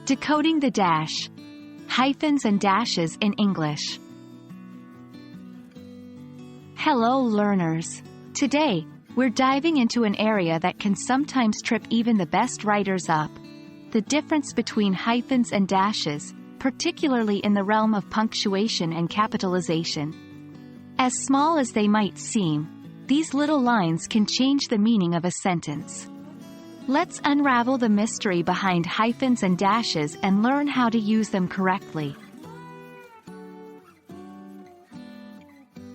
Decoding the Dash. Hyphens and dashes in English. Hello learners. Today, we're diving into an area that can sometimes trip even the best writers up. The difference between hyphens and dashes, particularly in the realm of punctuation and capitalization. As small as they might seem, these little lines can change the meaning of a sentence. Let's unravel the mystery behind hyphens and dashes and learn how to use them correctly.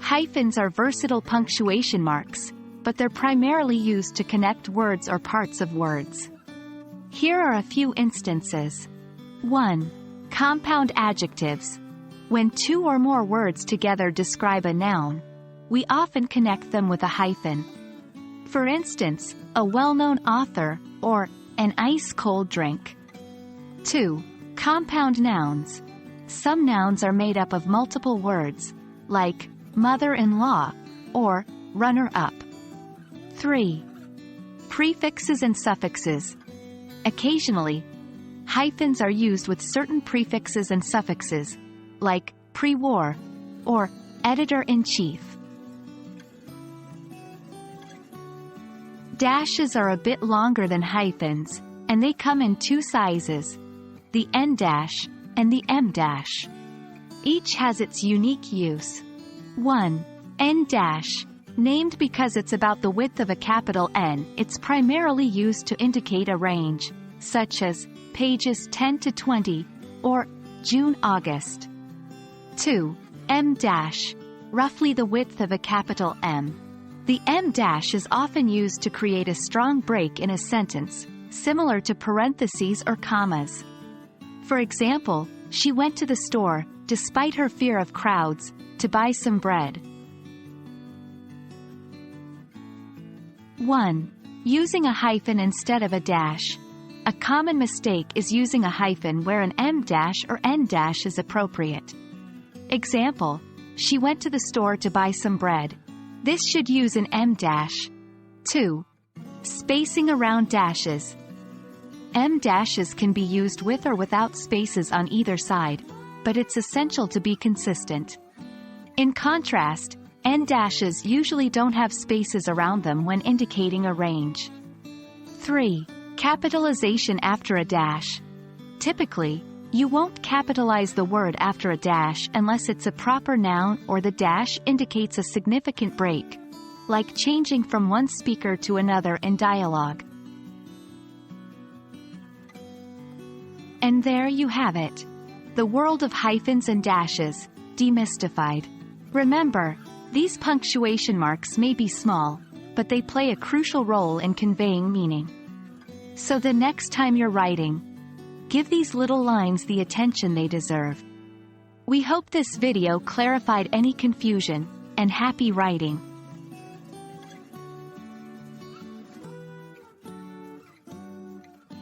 Hyphens are versatile punctuation marks, but they're primarily used to connect words or parts of words. Here are a few instances. 1. Compound adjectives. When two or more words together describe a noun, we often connect them with a hyphen. For instance, a well-known author, or an ice-cold drink. 2. Compound nouns. Some nouns are made up of multiple words, like mother-in-law, or runner-up. 3. Prefixes and suffixes. Occasionally, hyphens are used with certain prefixes and suffixes, like pre-war, or editor-in-chief. Dashes are a bit longer than hyphens, and they come in two sizes, the N dash and the M dash. Each has its unique use. 1. N dash. Named because it's about the width of a capital N, it's primarily used to indicate a range, such as pages 10 to 20, or June-August. 2. M dash. Roughly the width of a capital M. The M dash is often used to create a strong break in a sentence, similar to parentheses or commas. For example, she went to the store, despite her fear of crowds, to buy some bread. 1. Using a hyphen instead of a dash. A common mistake is using a hyphen where an M dash or N dash is appropriate. Example, she went to the store to buy some bread. This should use an M dash. 2. Spacing around dashes. M dashes can be used with or without spaces on either side, but it's essential to be consistent. In contrast, N dashes usually don't have spaces around them when indicating a range. 3. Capitalization after a dash. Typically, you won't capitalize the word after a dash unless it's a proper noun or the dash indicates a significant break, like changing from one speaker to another in dialogue. And there you have it. The world of hyphens and dashes, demystified. Remember, these punctuation marks may be small, but they play a crucial role in conveying meaning. So the next time you're writing, give these little lines the attention they deserve. We hope this video clarified any confusion, and happy writing.